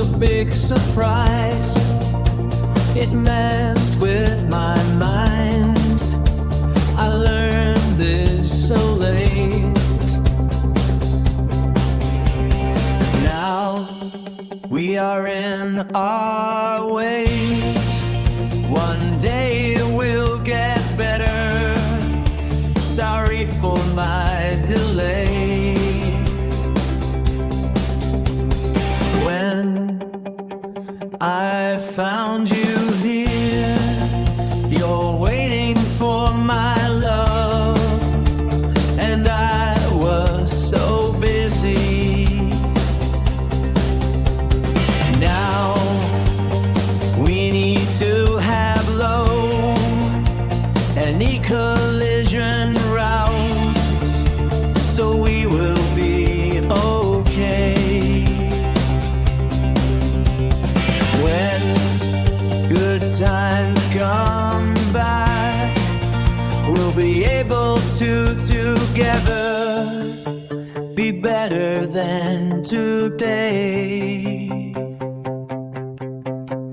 a big surprise. It messed with my mind. I learned this so late. Now we are in our ways. One day we'll get better. Sorry for my delay. When I found you here, you're waiting for my love, and I was so busy. Now we need to have low any collision routes, so we will be okay. When good times come back, we'll be able to together be better than today.